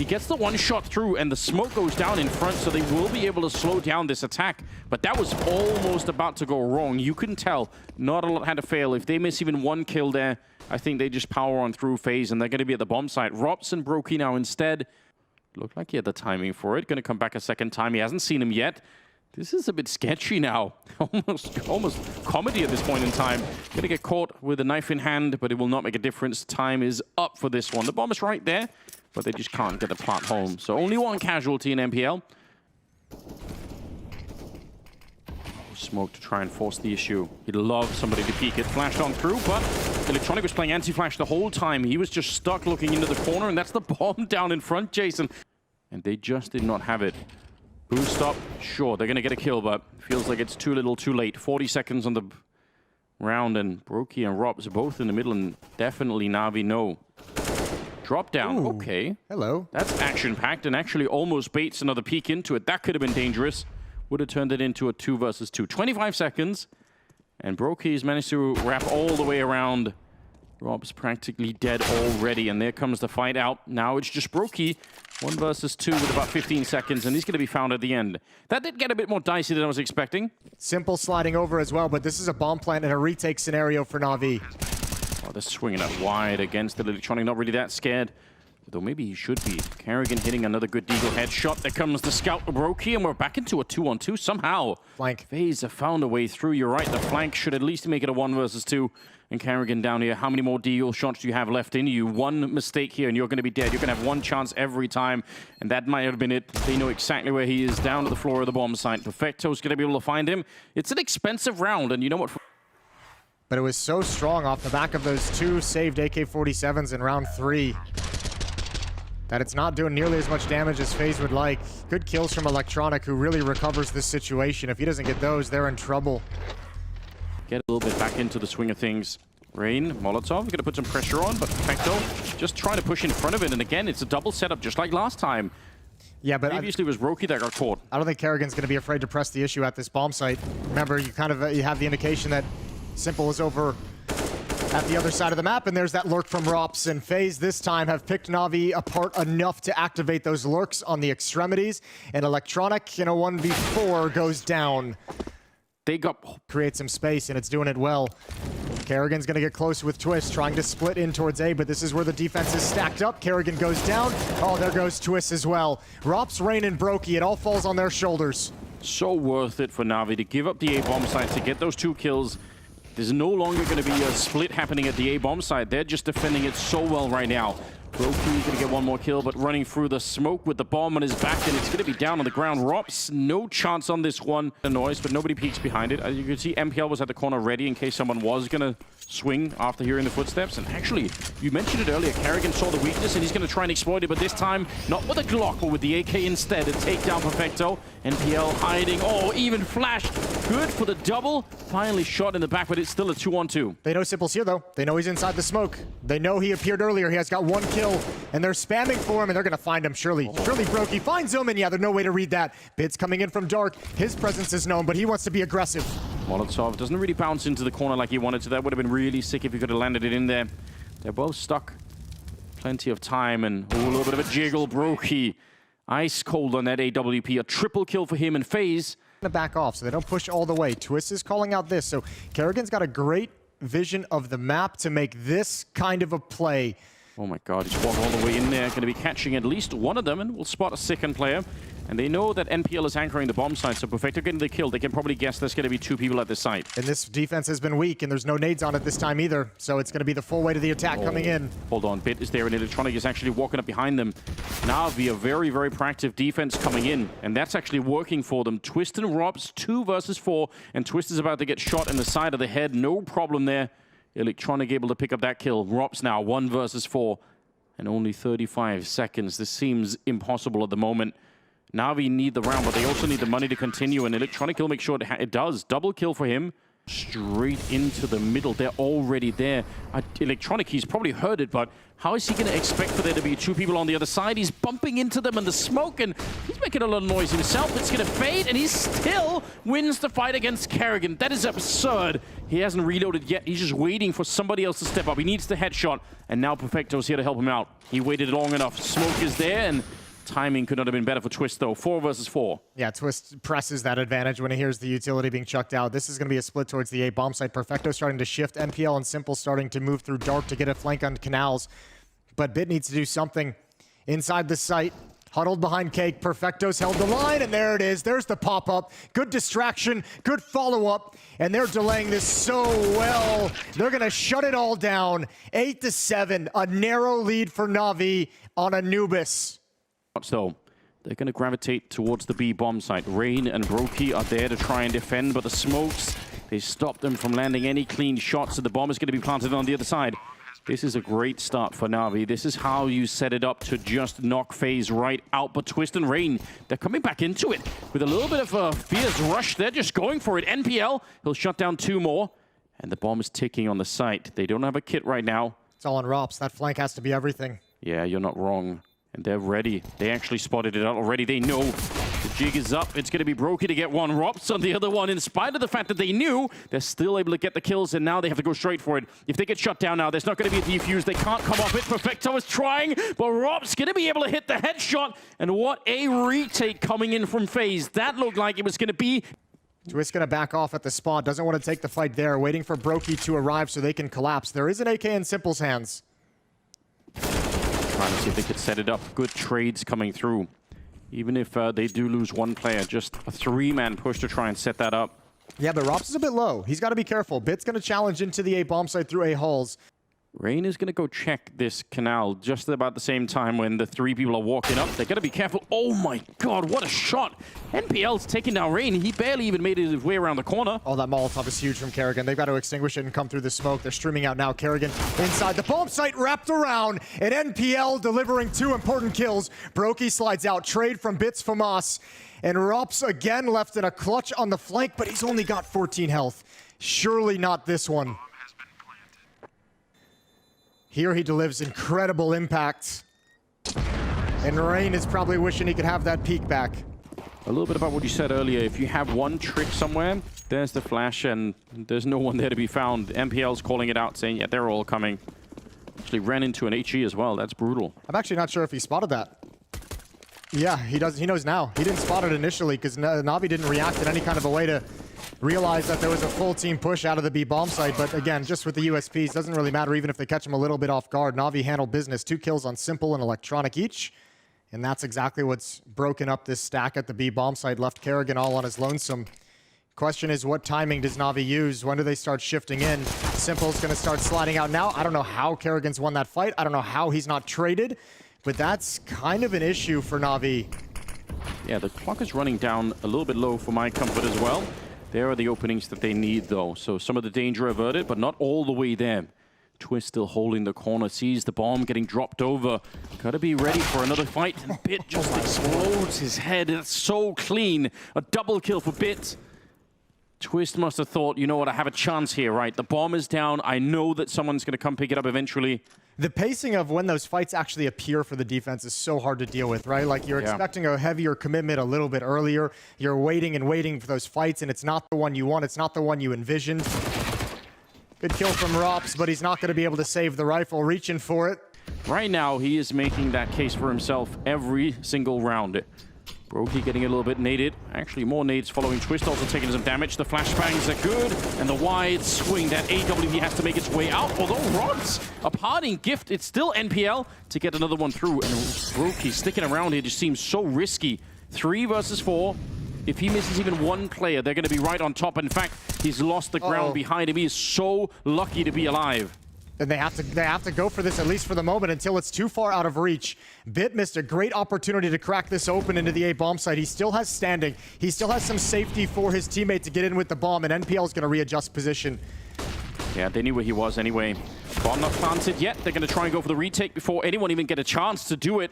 He gets the one shot through, and the smoke goes down in front, so they will be able to slow down this attack. But that was almost about to go wrong. You couldn't tell. Not a lot had to fail. If they miss even one kill there, I think they just power on through FaZe, and they're going to be at the bomb site. Rops and Brokey now instead. Looked like he had the timing for it. Going to come back a second time. He hasn't seen him yet. This is a bit sketchy now. Almost comedy at this point in time. Going to get caught with a knife in hand, but it will not make a difference. Time is up for this one. The bomb is right there, but they just can't get the plant home. So only one casualty in MPL. Smoke to try and force the issue. He'd love somebody to peek it. Flashed on through, but Electronic was playing anti-flash the whole time. He was just stuck looking into the corner, and that's the bomb down in front, Jason. And they just did not have it. Boost up. Sure, they're going to get a kill, but feels like it's too little too late. 40 seconds on the round, and Brokey and Robs are both in the middle, and definitely NaVi no. Drop down. Ooh, okay. Hello. That's action-packed and actually almost baits another peek into it. That could have been dangerous. Would have turned it into a 2 versus 2. 25 seconds, and Brokey's managed to wrap all the way around. Rob's practically dead already, and there comes the fight out. Now it's just Brokey, 1 versus 2 with about 15 seconds, and he's going to be found at the end. That did get a bit more dicey than I was expecting. Simple sliding over as well, but this is a bomb plant and a retake scenario for NaVi. Oh, they're swinging it wide against the Electronic, not really that scared. Though maybe he should be. Kerrigan hitting another good Deagle headshot. There comes the scout Brokey, and we're back into a 2-on-2 somehow. Flank. FaZe have found a way through. You're right, the flank should at least make it a 1 versus 2. And Kerrigan down here, how many more Deagle shots do you have left in you? One mistake here and you're going to be dead. You're going to have one chance every time. And that might have been it. They know exactly where he is, down to the floor of the bomb site. Perfecto's going to be able to find him. It's an expensive round, and you know what? But it was so strong off the back of those 2 saved AK-47s in round 3. That it's not doing nearly as much damage as FaZe would like. Good kills from Electronic, who really recovers this situation. If he doesn't get those, they're in trouble. Get a little bit back into the swing of things. Rain, Molotov, going to put some pressure on, but Perfecto just trying to push in front of it. And again, it's a double setup just like last time. Yeah, but previously it was Brokey that got caught. I don't think Kerrigan's going to be afraid to press the issue at this bomb site. Remember, you kind of you have the indication that Simple is over at the other side of the map, and there's that lurk from Rops, and FaZe this time have picked NaVi apart enough to activate those lurks on the extremities, and Electronic in a 1v4 goes down. They got... Create some space, and it's doing it well. Kerrigan's going to get close with Twist, trying to split in towards A, but this is where the defense is stacked up. Kerrigan goes down. Oh, there goes Twist as well. Rops, Rain, and Brokey, it all falls on their shoulders. So worth it for NaVi to give up the A bomb site to get those 2 kills. There's no longer going to be a split happening at the A bomb site. They're just defending it so well right now. Brokey's going to get 1 more kill, but running through the smoke with the bomb on his back, and it's going to be down on the ground. Rops, no chance on this one. The noise, but nobody peeks behind it. As you can see, MPL was at the corner ready in case someone was going to swing after hearing the footsteps. And actually, you mentioned it earlier, Kerrigan saw the weakness, and he's going to try and exploit it, but this time, not with a Glock, but with the AK instead. A takedown Perfecto. NPL hiding. Oh, even flash. Good for the double. Finally shot in the back, but it's still a 2-on-2. They know Simple's here, though. They know he's inside the smoke. They know he appeared earlier. He has got 1 kill, and they're spamming for him, and they're going to find him, surely. Surely Brokey finds him, and yeah, there's no way to read that. Bids coming in from Dark. His presence is known, but he wants to be aggressive. Molotov doesn't really bounce into the corner like he wanted to. That would have been really sick if he could have landed it in there. They're both stuck. Plenty of time, and a little bit of a jiggle. Brokey, ice cold on that AWP. A triple kill for him and FaZe. To back off so they don't push all the way. Twist is calling out this, so Kerrigan's got a great vision of the map to make this kind of a play. Oh my god, he's walking all the way in there. Going to be catching at least one of them, and we'll spot a second player. And they know that NPL is anchoring the bomb site, so Perfecto getting the kill. They can probably guess there's going to be 2 people at this site. And this defense has been weak, and there's no nades on it this time either. So it's going to be the full weight of the attack coming in. Hold on, Bit is there, and Electronic is actually walking up behind them. NaVi, a very, very proactive defense coming in, and that's actually working for them. Twist and Robs, 2 versus 4, and Twist is about to get shot in the side of the head. No problem there. Electronic able to pick up that kill. Robs now, 1 versus 4, and only 35 seconds. This seems impossible at the moment. NaVi need the round, but they also need the money to continue, and Electronic will make sure it does. Double kill for him. straight into the middle. They're already there. Electronic, he's probably heard it, but how is he going to expect for there to be two people on the other side? He's bumping into them in the smoke, and he's making a lot of noise himself. It's going to fade, and he still wins the fight against Kerrigan. That is absurd. He hasn't reloaded yet. He's just waiting for somebody else to step up. He needs the headshot, and now Perfecto's here to help him out. He waited long enough. Smoke is there, and timing could not have been better for Twist, though. 4 versus 4. Yeah, Twist presses that advantage when he hears the utility being chucked out. This is going to be a split towards the A bomb site. Perfecto starting to shift. NPL and Simple starting to move through dark to get a flank on canals. But Bit needs to do something inside the site. Huddled behind Cake. Perfecto's held the line, and there it is. There's the pop-up. Good distraction. Good follow-up. And they're delaying this so well. They're going to shut it all down. 8-7. A narrow lead for NaVi on Anubis. So they're going to gravitate towards the B bomb site. Rain and Roki are there to try and defend, but the smokes, they stop them from landing any clean shots, so the bomb is going to be planted on the other side. This is a great start for NaVi. This is how you set it up to just knock FaZe right out. But Twist and Rain, they're coming back into it with a little bit of a fierce rush. They're just going for it. NPL, he'll shut down 2 more, and the bomb is ticking on the site. They don't have a kit right now. It's all on Rops. That flank has to be everything. Yeah, you're not wrong. And they're ready. They actually spotted it out already. They know the jig is up. It's going to be Brokey to get one. Rops on the other one. In spite of the fact that they knew, they're still able to get the kills, and now they have to go straight for it. If they get shut down now, there's not going to be a defuse. They can't come off it. Perfecto is trying, but Rops going to be able to hit the headshot. And what a retake coming in from FaZe. That looked like it was going to be... Twist going to back off at the spot. Doesn't want to take the fight there. Waiting for Brokey to arrive so they can collapse. There is an AK in Simple's hands. Trying to see if they could set it up. Good trades coming through. Even if they do lose one player, just a 3-man push to try and set that up. Yeah, but Rops is a bit low. He's got to be careful. Bit's going to challenge into the A bomb site through A halls. Rain is going to go check this canal just about the same time when the 3 people are walking up. They got to be careful. Oh my god, what a shot. NPL's taking down Rain. He barely even made his way around the corner. Oh, that Molotov is huge from Kerrigan. They've got to extinguish it and come through the smoke. They're streaming out now. Kerrigan inside the bomb site, wrapped around, and NPL delivering 2 important kills. Brokey slides out. Trade from Bits FAMAS. And Rops again left in a clutch on the flank, but he's only got 14 health. Surely not this one. Here he delivers incredible impact. And Rain is probably wishing he could have that peek back. A little bit about what you said earlier. If you have one trick somewhere, there's the flash and there's no one there to be found. MPL's calling it out, saying, yeah, they're all coming. Actually ran into an HE as well. That's brutal. I'm actually not sure if he spotted that. Yeah, he does. He knows now. He didn't spot it initially because NaVi didn't react in any kind of a way to realize that there was a full team push out of the B bomb site. But again, just with the USPs, doesn't really matter even if they catch him a little bit off guard. NaVi handled business. 2 kills on Simple and Electronic each. And that's exactly what's broken up this stack at the B bomb site. Left Kerrigan all on his lonesome. Question is, what timing does NaVi use? When do they start shifting in? Simple's going to start sliding out now. I don't know how Kerrigan's won that fight. I don't know how he's not traded. But that's kind of an issue for NaVi. Yeah, the clock is running down a little bit low for my comfort as well. There are the openings that they need, though. So some of the danger averted, but not all the way there. Twist still holding the corner, sees the bomb getting dropped over. Gotta be ready for another fight. And Bit just explodes his head. It's so clean. A double kill for Bit. Twist must have thought, you know what, I have a chance here, right? The bomb is down. I know that someone's going to come pick it up eventually. The pacing of when those fights actually appear for the defense is so hard to deal with, right? Like, you're expecting a heavier commitment a little bit earlier. You're waiting and waiting for those fights, and it's not the one you want. It's not the one you envisioned. Good kill from Rops, but he's not going to be able to save the rifle. Reaching for it. Right now, he is making that case for himself every single round. Brokey getting a little bit naded. Actually, more nades following Twist, also taking some damage. The flashbangs are good, and the wide swing. That AWP has to make its way out. Although Rods, a parting gift, it's still NPL to get another one through. And Brokey sticking around here just seems so risky. 3 versus 4. If he misses even one player, they're going to be right on top. In fact, he's lost the ground behind him. He is so lucky to be alive. And they have to go for this, at least for the moment, until it's too far out of reach. Bit missed a great opportunity to crack this open into the A bomb site. He still has standing. He still has some safety for his teammate to get in with the bomb, and NPL is going to readjust position. Yeah, they knew where he was anyway. Bomb not planted yet. They're going to try and go for the retake before anyone even get a chance to do it.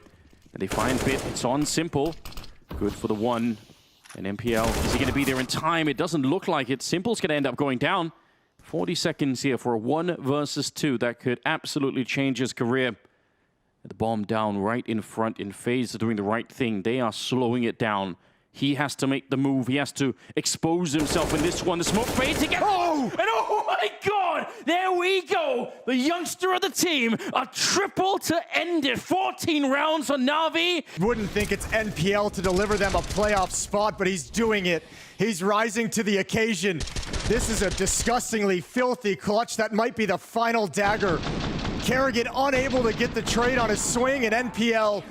And they find Bit. It's on Simple. Good for the one. And MPL, is he going to be there in time? It doesn't look like it. Simple's going to end up going down. 40 seconds here for a 1 versus 2. That could absolutely change his career. The bomb down right in front in FaZe are doing the right thing. They are slowing it down. He has to make the move. He has to expose himself in this one. The smoke fades again. Oh! And oh my God! There we go! The youngster of the team. A triple to end it. 14 rounds on NaVi. Wouldn't think it's NPL to deliver them a playoff spot, but he's doing it. He's rising to the occasion. This is a disgustingly filthy clutch. That might be the final dagger. Kerrigan unable to get the trade on his swing, and NPL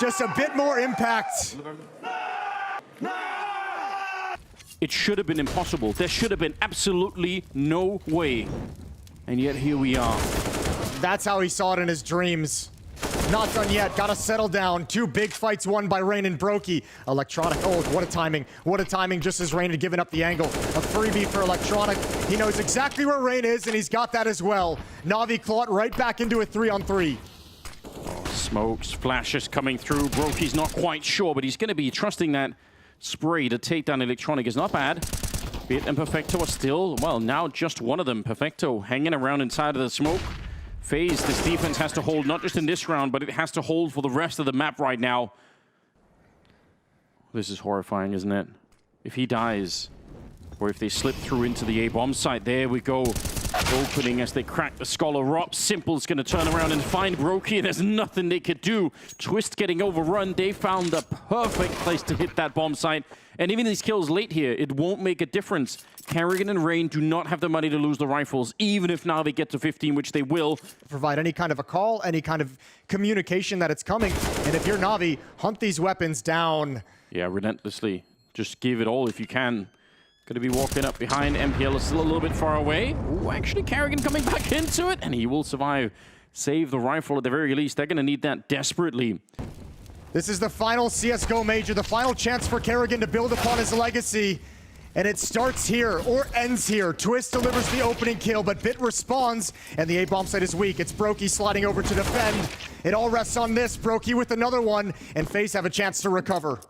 just a bit more impact. It should have been impossible. There should have been absolutely no way. And yet here we are. That's how he saw it in his dreams. Not done yet. Gotta settle down. 2 big fights won by Rain and Brokey. Electronic. Oh, what a timing. What a timing just as Rain had given up the angle. A freebie for Electronic. He knows exactly where Rain is, and he's got that as well. NaVi clawed right back into a 3-on-3. Smokes, flashes coming through. Brokey's not quite sure, but he's going to be trusting that spray to take down Electronic is not bad. Bit and Perfecto are still, well, now just one of them. Perfecto hanging around inside of the smoke. FaZe, this defense has to hold not just in this round, but it has to hold for the rest of the map right now. This is horrifying, isn't it? If he dies, or if they slip through into the A-bomb site, there we go. Opening as they crack the Scholar Rob. Simple's going to turn around and find Brokey, and there's nothing they could do. Twist getting overrun. They found the perfect place to hit that bomb site. And even these kills late here, it won't make a difference. Kerrigan and Rain do not have the money to lose the rifles, even if now they get to 15, which they will. Provide any kind of a call, any kind of communication that it's coming. And if you're NaVi, hunt these weapons down. Yeah, relentlessly. Just give it all if you can. Going to be walking up behind. MPL is still a little bit far away. Ooh, actually, Kerrigan coming back into it, and he will survive. Save the rifle at the very least. They're going to need that desperately. This is the final CSGO major, the final chance for Kerrigan to build upon his legacy. And it starts here, or ends here. Twist delivers the opening kill, but Bit responds, and the A-bomb site is weak. It's Brokey sliding over to defend. It all rests on this. Brokey with another one, and FaZe have a chance to recover.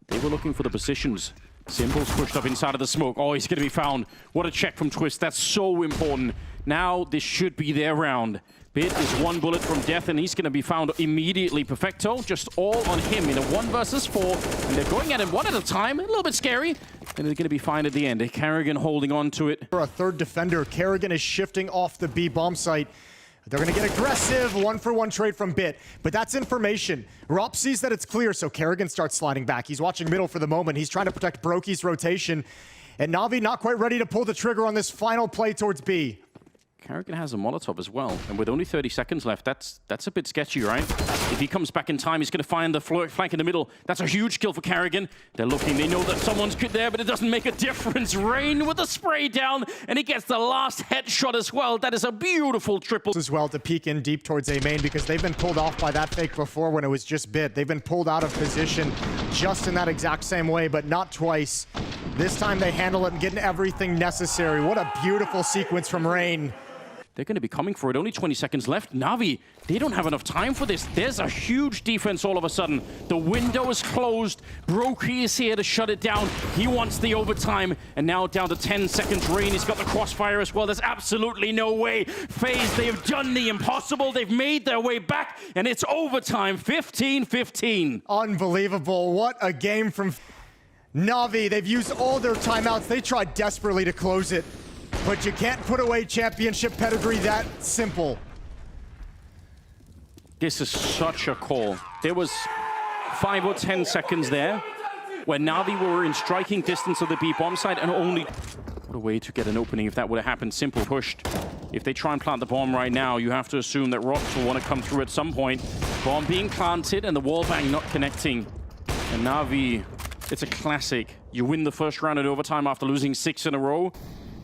They were looking for the positions. Simple's pushed up inside of the smoke. Oh, he's going to be found. What a check from Twist. That's so important. Now, this should be their round. Bit is 1 bullet from death, and he's going to be found immediately. Perfecto, just all on him in a 1 versus 4. And they're going at him one at a time. A little bit scary. And they're going to be fine at the end. Kerrigan holding on to it. For a third defender, Kerrigan is shifting off the B bomb site. They're going to get aggressive, 1-for-1 trade from Bit. But that's information. Rop sees that it's clear, so Kerrigan starts sliding back. He's watching middle for the moment. He's trying to protect Brokey's rotation. And NaVi not quite ready to pull the trigger on this final play towards B. Kerrigan has a Molotov as well, and with only 30 seconds left, that's a bit sketchy, right? If he comes back in time, he's going to find the flank in the middle. That's a huge kill for Kerrigan. They're looking, they know that someone's good there, but it doesn't make a difference. Rain with the spray down, and he gets the last headshot as well. That is a beautiful triple. As well to peek in deep towards A main, because they've been pulled off by that fake before when it was just Bit. They've been pulled out of position just in that exact same way, but not twice. This time they handle it and get everything necessary. What a beautiful sequence from Rain. They're going to be coming for it. Only 20 seconds left. NaVi, they don't have enough time for this. There's a huge defense all of a sudden. The window is closed. Brokey is here to shut it down. He wants the overtime. And now down to 10 seconds. Rain, he's got the crossfire as well. There's absolutely no way. FaZe, they've done the impossible. They've made their way back. And it's overtime. 15-15. Unbelievable. What a game from NaVi. They've used all their timeouts. They tried desperately to close it. But you can't put away championship pedigree that simple. This is such a call. There was 5 or 10 seconds there where NaVi were in striking distance of the B bomb site, and only... What a way to get an opening if that would have happened. Simple pushed. If they try and plant the bomb right now, you have to assume that Rox will want to come through at some point. Bomb being planted and the wall bang not connecting. And NaVi, it's a classic. You win the first round in overtime after losing 6 in a row.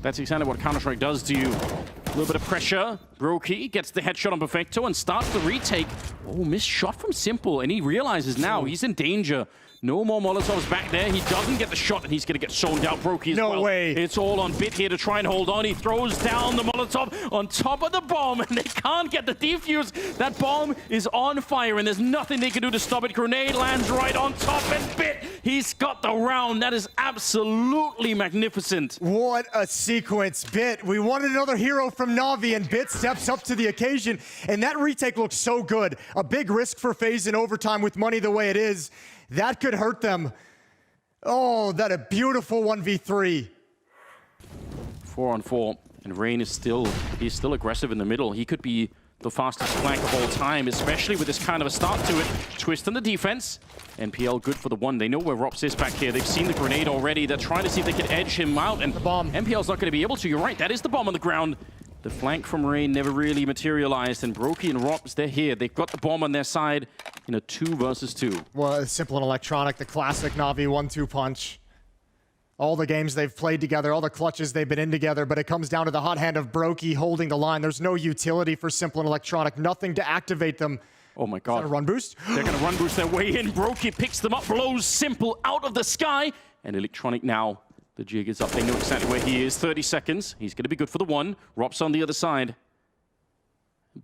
That's exactly what Counter-Strike does to you. A little bit of pressure. Brokey gets the headshot on Perfecto and starts the retake. Oh, missed shot from Simple. And he realizes now he's in danger. No more Molotovs back there. He doesn't get the shot, and he's going to get shown down. Brokey as well. No way. It's all on Bit here to try and hold on. He throws down the Molotov on top of the bomb, and they can't get the defuse. That bomb is on fire, and there's nothing they can do to stop it. Grenade lands right on top, and Bit, he's got the round. That is absolutely magnificent. What a sequence. Bit, we wanted another hero from NaVi, and Bit steps up to the occasion, and that retake looks so good. A big risk for FaZe in overtime with money the way it is. That could hurt them. Oh, that a beautiful 1v3. 4-on-4, and Rain is still aggressive in the middle. He could be the fastest flank of all time, especially with this kind of a start to it. Twist on the defense. NPL good for the one. They know where Rops is back here. They've seen the grenade already. They're trying to see if they can edge him out, and the bomb. NPL's not going to be able to. You're right, that is the bomb on the ground. The flank from Rain never really materialized, and Brokey and Rops, they're here. They've got the bomb on their side in a 2 versus 2. Well, it's simple and electronic, the classic NaVi 1-2 punch. All the games they've played together, all the clutches they've been in together, but it comes down to the hot hand of Brokey holding the line. There's no utility for simple and electronic, nothing to activate them. Oh my god. Is that a run boost? They're going to run boost their way in. Brokey picks them up, blows Simple out of the sky, and Electronic now. The jig is up. They know exactly where he is. 30 seconds. He's going to be good for the one. Rops on the other side.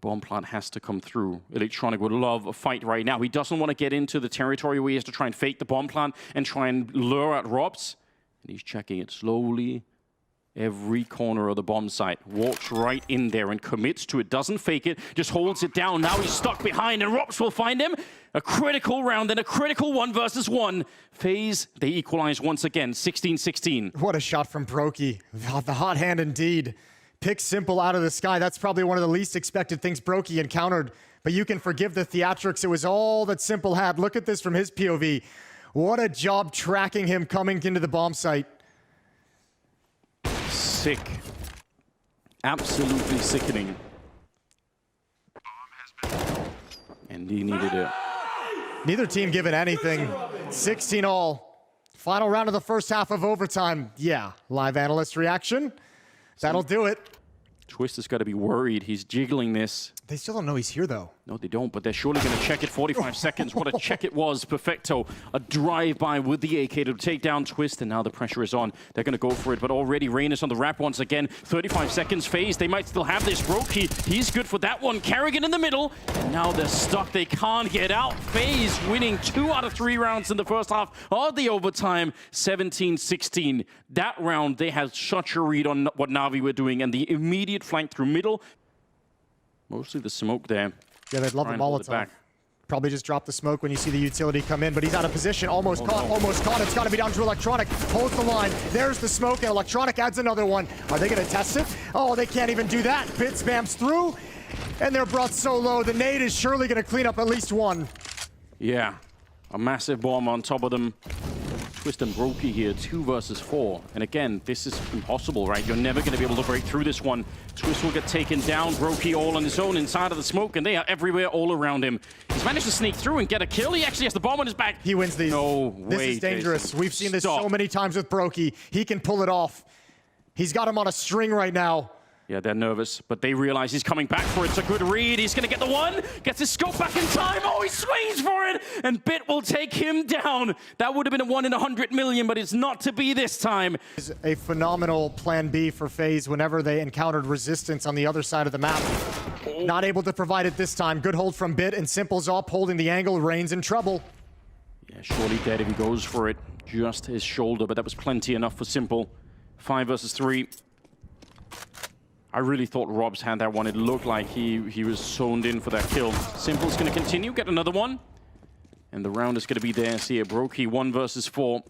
Bomb plant has to come through. Electronic would love a fight right now. He doesn't want to get into the territory where he has to try and fake the bomb plant and try and lure out Rops. And he's checking it slowly. Every corner of the bomb site. Walks right in there and commits to it. Doesn't fake it. Just holds it down. Now he's stuck behind, and Rops will find him. A critical round, then a critical 1 versus 1. FaZe, they equalize once again. 16-16. What a shot from Brokey. The hot hand indeed. Picks Simple out of the sky. That's probably one of the least expected things Brokey encountered. But you can forgive the theatrics. It was all that Simple had. Look at this from his POV. What a job tracking him coming into the bomb site. Sick. Absolutely sickening. And he needed it. Neither team given anything. 16 all. Final round of the first half of overtime. Yeah, live analyst reaction. That'll do it. Twist has got to be worried. He's jiggling this. They still don't know he's here, though. No, they don't, but they're surely going to check it. 45 seconds. What a check it was. Perfecto. A drive-by with the AK to take down Twist, and now the pressure is on. They're going to go for it, but already Rain is on the wrap once again. 35 seconds. FaZe, they might still have this. Brokey, he's good for that one. Kerrigan in the middle, and now they're stuck. They can't get out. FaZe winning 2 out of 3 rounds in the first half of the overtime. 17-16. That round, they had such a read on what NaVi were doing, and the immediate flank through middle. Mostly the smoke there. Yeah, they'd love the Molotov. Probably just drop the smoke when you see the utility come in, but he's out of position. Almost caught, no. Almost caught. It's got to be down to Electronic. Holds the line. There's the smoke, and Electronic adds another one. Are they going to test it? Oh, they can't even do that. Bit spams through, and they're brought so low. The nade is surely going to clean up at least one. Yeah, a massive bomb on top of them. Twist and Brokey here, 2 versus 4. And again, this is impossible, right? You're never going to be able to break through this one. Twist will get taken down. Brokey all on his own inside of the smoke, and they are everywhere all around him. He's managed to sneak through and get a kill. He actually has the bomb on his back. He wins these. No way. This is dangerous. We've seen this so many times with Brokey. He can pull it off. He's got him on a string right now. Yeah, they're nervous, but they realize he's coming back for it. It's a good read. He's going to get the one. Gets his scope back in time. Oh, he swings for it, and Bit will take him down. That would have been a 1 in 100 million, but it's not to be this time. It's a phenomenal plan B for FaZe whenever they encountered resistance on the other side of the map. Oh. Not able to provide it this time. Good hold from Bit, and Simple's up, holding the angle. Rain's in trouble. Yeah, surely dead if he goes for it. Just his shoulder, but that was plenty enough for Simple. 5 versus 3. I really thought Robs had that one. It looked like he was zoned in for that kill. Simple's going to continue, get another one. And the round is going to be theirs here. Brokey, 1 versus 4.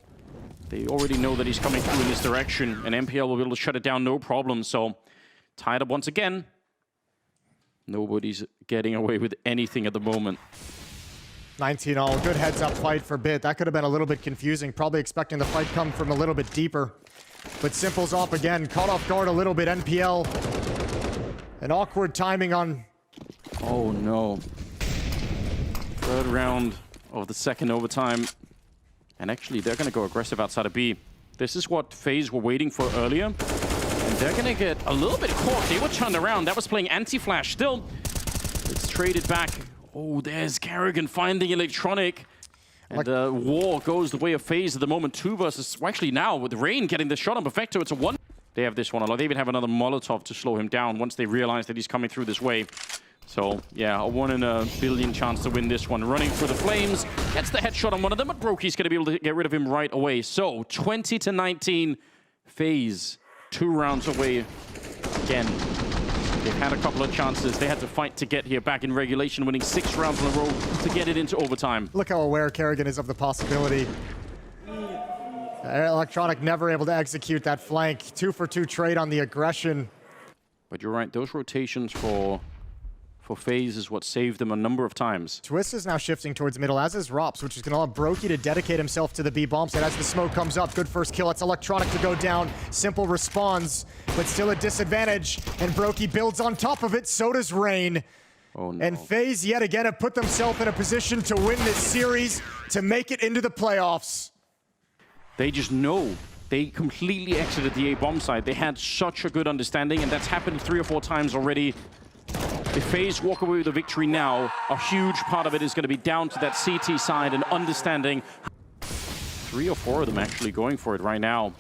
They already know that he's coming through in this direction, and NPL will be able to shut it down, no problem. So, tied up once again. Nobody's getting away with anything at the moment. 19-all. Good heads-up fight for Bit. That could have been a little bit confusing. Probably expecting the fight come from a little bit deeper. But Simple's off again. Caught off guard a little bit. NPL. An awkward timing on... Oh, no. 3rd round of the 2nd overtime. And actually, they're going to go aggressive outside of B. This is what FaZe were waiting for earlier. And they're going to get a little bit caught. They were turned around. That was playing anti-flash still. It's traded back. Oh, there's Kerrigan finding Electronic. And war goes the way of FaZe at the moment. 2 versus, well, actually now with Rain getting the shot on Perfecto, it's a 1. They have this one a lot. They even have another Molotov to slow him down once they realize that he's coming through this way. So, yeah, a 1 in a billion chance to win this one. Running for the flames, gets the headshot on one of them, but Brokey's going to be able to get rid of him right away. So, 20-19, FaZe, 2 rounds away again. They've had a couple of chances. They had to fight to get here back in regulation, winning 6 rounds in a row to get it into overtime. Look how aware Kerrigan is of the possibility. Electronic never able to execute that flank. 2-for-2 trade on the aggression. But you're right, those rotations for FaZe is what saved them a number of times. Twist is now shifting towards middle, as is Rops, which is going to allow Brokey to dedicate himself to the B bomb site. As the smoke comes up, good first kill. It's Electronic to go down. Simple responds, but still a disadvantage. And Brokey builds on top of it. So does Rain. Oh, no. And FaZe yet again have put themselves in a position to win this series, to make it into the playoffs. They just know. They completely exited the A bomb side. They had such a good understanding, and that's happened 3 or 4 times already. If FaZe walk away with a victory now, a huge part of it is going to be down to that CT side and understanding. 3 or 4 of them actually going for it right now.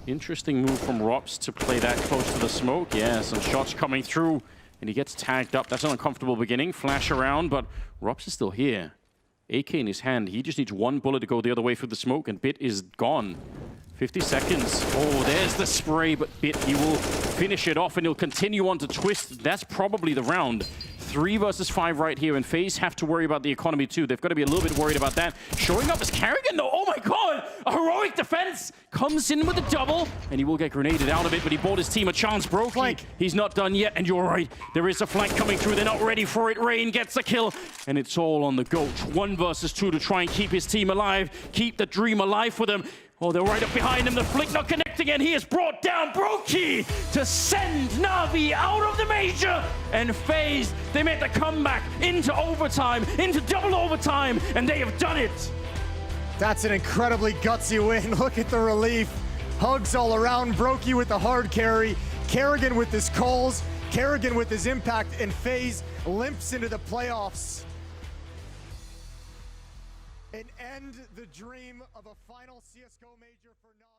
Interesting move from Rops to play that close to the smoke. Yeah, some shots coming through, and he gets tagged up. That's an uncomfortable beginning. Flash around, but Rops is still here. AK in his hand. He just needs 1 bullet to go the other way through the smoke, and Bit is gone. 50 seconds. Oh, there's the spray, but Bit, he will finish it off, and he'll continue on to Twist. That's probably the round. 3 versus 5 right here, and FaZe have to worry about the economy too. They've got to be a little bit worried about that. Showing up is Kerrigan, though. Oh my god! A heroic defense! Comes in with a double, and he will get grenaded out of it, but he bought his team a chance. Brokey, he's not done yet, and you're right. There is a flank coming through. They're not ready for it. Rain gets a kill, and it's all on the goat. 1 versus 2 to try and keep his team alive, keep the dream alive for them. Oh, they're right up behind him. The flick not connecting, and he has brought down Brokey to send NaVi out of the major. And FaZe, they made the comeback into overtime, into double overtime, and they have done it. That's an incredibly gutsy win. Look at the relief. Hugs all around. Brokey with the hard carry. Kerrigan with his calls. Kerrigan with his impact, and FaZe limps into the playoffs. And end the dream of a final CSGO major for NaVi.